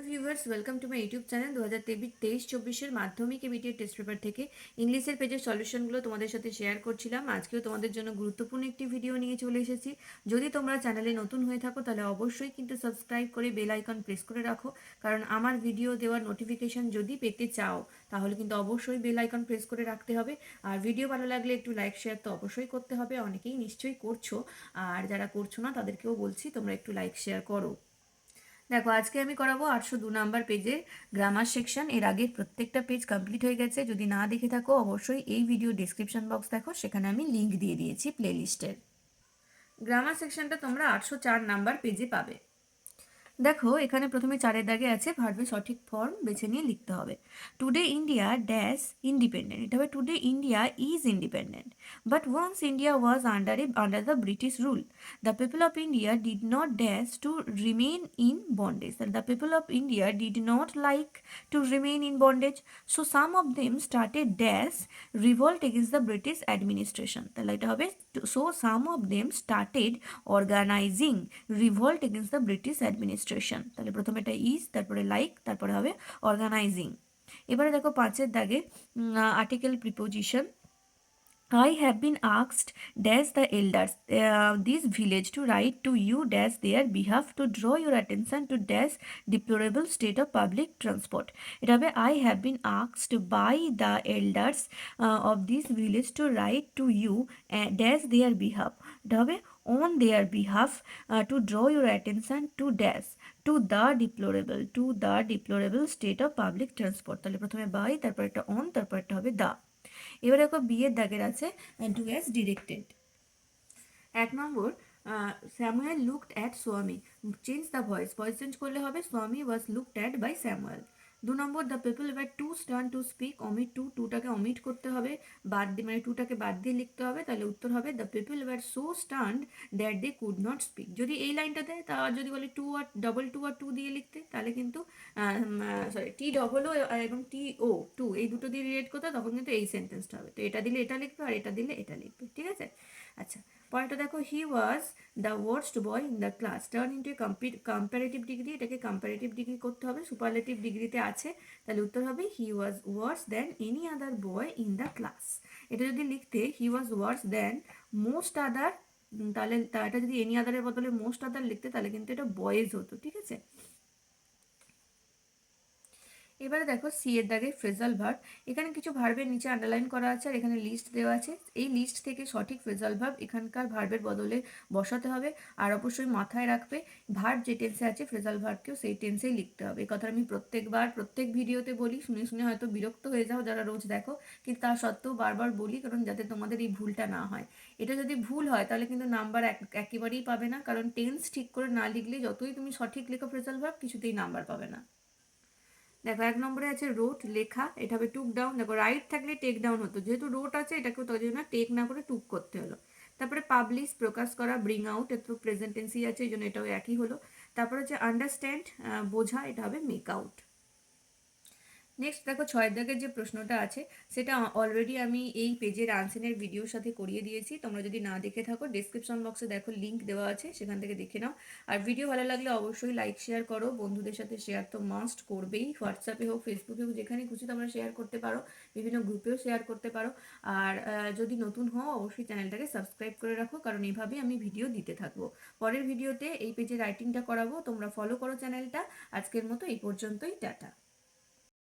Viewers, welcome to my YouTube channel. 2023-24 মাধ্যমিক MET test paper থেকে ইংলিশের পেজের সলিউশনগুলো তোমাদের সাথে শেয়ার করছিলাম। আজকেও তোমাদের জন্য গুরুত্বপূর্ণ একটি ভিডিও নিয়ে চলে এসেছি। যদি তোমরা চ্যানেলে নতুন হয়ে থাকো তাহলে অবশ্যই কিন্তু সাবস্ক্রাইব করে বেল আইকন প্রেস করে রাখো, কারণ আমার ভিডিও দেওয়ার নোটিফিকেশন যদি পেতে চাও তাহলে কিন্তু অবশ্যই বেল আইকন প্রেস করে রাখতে হবে। আর ভিডিও ভালো লাগলে একটু লাইক শেয়ার তো অবশ্যই করতে হবে, অনেকেই নিশ্চয়ই করছো, আর যারা করছো না তাদেরকেও বলছি তোমরা একটু লাইক শেয়ার করো। দেখো, আজকে আমি করাবো 802 নাম্বার পেজের গ্রামার সেকশন। এর আগে প্রত্যেকটা পেজ কমপ্লিট হয়ে গেছে। যদি না দেখে থাকো অবশ্যই এই ভিডিও ডিসক্রিপশন বক্স দেখো, সেখানে আমি লিঙ্ক দিয়ে দিয়েছি প্লেলিস্টের। গ্রামার সেকশনটা তোমরা 804 নাম্বার পেজে পাবে। দেখো, এখানে প্রথমে 4-এর দাগে আছে ভার্বের সঠিক ফর্ম বেছে নিয়ে লিখতে হবে। টুডে ইন্ডিয়া ড্যাশ ইন্ডিপেন্ডেন্ট, এটা হবে today India is independent, but once India was under the British rule. The people of India did not dash to remain in bondage, the people of India did not like to remain in bondage, so some of them started dash revolt against the British administration. তাহলে এটা হবে so some of them started organizing revolt against the British administration. তাহলে প্রথমে এটা is, তারপরে like, তারপরে হবে organising. এবারে দেখো 5-এর দাগে article preposition. I have been asked dash the elders this village to write to you dash their behalf to draw your attention to dash deplorable state of public transport. It হবে I have been asked by the elders of this village to write to you dash their behalf. এটা হবে on their behalf to draw your attention to dash to the deplorable state of public transport. তাহলে প্রথমে by, তারপর একটা on, তারপর একটা হবে the। এবার দেখো বিয়ের দাগের আছে ডু অ্যাজ ডিরেক্টেড। 1 নম্বর, Samuel looked at Swami, change the voice, voice change করলে হবে Swami was looked at by Samuel. 2 নম্বর, the people were too stunned to speak, omit টুটাকে অমিট করতে হবে, বাদ দিয়ে মানে টুটাকে বাদ দিয়ে লিখতে হবে। তাহলে উত্তর হবে the people were so stunned that they could not speak. যদি এই লাইনটা দেয়, তা যদি বলে টু আর টু দিয়ে লিখতে, তাহলে কিন্তু সরি টি ডবল ও এবং টি ও টু এই দুটো দিয়ে রিলেট করতে, তখন কিন্তু এই সেন্টেন্সটা হবে। তো এটা দিলে এটা লিখবে, আর এটা দিলে এটা লিখবে, ঠিক আছে? আচ্ছা, পরেরটা দেখো, he was the worst boy in the class, turn into comparative degree, এটাকে কম্পারেটিভ ডিগ্রি করতে হবে, সুপারলেটিভ ডিগ্রিতে আছে। তাহলে উত্তর হবে he was worse than any other boy in the class. এটা যদি লিখতে হি was worse then most other, তাহলে এটা যদি এনি আদারের বদলে মোস্ট আদার লিখতে, তাহলে কিন্তু এটা বয়েজ হতো, ঠিক আছে? এবারে দেখো সি এর দাগে ফ্রেজাল ভার্ব। এখানে কিছু ভার্বের নিচে আন্ডারলাইন করা আছে, আর এখানে লিস্ট দেওয়া আছে। এই লিস্ট থেকে সঠিক ফ্রেজাল ভার্ব এখানকার ভার্বের বদলে বসাতে হবে। আর অবশ্যই মাথায় রাখবে, ভার্ব যে টেন্সে আছে ফ্রেজাল ভার্বকেও সেই টেন্সেই লিখতে হবে। এই কথা আমি প্রত্যেকবার প্রত্যেক ভিডিওতে বলি, শুনে শুনে হয়তো বিরক্ত হয়ে যাও যারা রোজ দেখো, কিন্তু তা সত্ত্বেও বারবার বলি, কারণ যাতে তোমাদের এই ভুলটা না হয়। এটা যদি ভুল হয় তাহলে কিন্তু নাম্বার একেবারেই পাবে না, কারণ টেন্স ঠিক করে না লিখলে যতই তুমি সঠিক লেখো ফ্রেজাল ভার্ব, কিছুতেই নাম্বার পাবে না। দেখো 1 নম্বরে আছে রোট, লেখা, এটা হবে টুক ডাউন। দেখো রাইট থাকলে টেক ডাউন হতো, যেহেতু রোট আছে এটাকেও তার জন্য টেক না করে টুক করতে হলো। তারপরে পাবলিশ, প্রকাশ করা, ব্রিং আউট, এটা তো প্রেজেন্ট টেন্সই আছে, এই জন্য এটাও একই হলো। তারপর হচ্ছে আন্ডারস্ট্যান্ড, বোঝা, এটা হবে মেক আউট। নেক্সট দেখো 6-এর দাগের যে প্রশ্নটা আছে সেটা অলরেডি আমি এই পেজের আনসারের ভিডিওর সাথে করিয়ে দিয়েছি। তোমরা যদি না দেখে থাকো ডেসক্রিপশন বক্সে দেখো লিঙ্ক দেওয়া আছে, সেখান থেকে দেখে নাও। আর ভিডিও ভালো লাগলে অবশ্যই লাইক শেয়ার করো, বন্ধুদের সাথে শেয়ার তো মাস্ট করবেই, হোয়াটসঅ্যাপে হোক, ফেসবুকে হোক, যেখানে খুশি তোমরা শেয়ার করতে পারো, বিভিন্ন গ্রুপেও শেয়ার করতে পারো। আর যদি নতুন হও অবশ্যই চ্যানেলটাকে সাবস্ক্রাইব করে রাখো, কারণ এইভাবেই আমি ভিডিও দিতে থাকবো। পরের ভিডিওতে এই পেজে রাইটিংটা করাবো, তোমরা ফলো করো চ্যানেলটা। আজকের মতো এই পর্যন্তই, টাটা।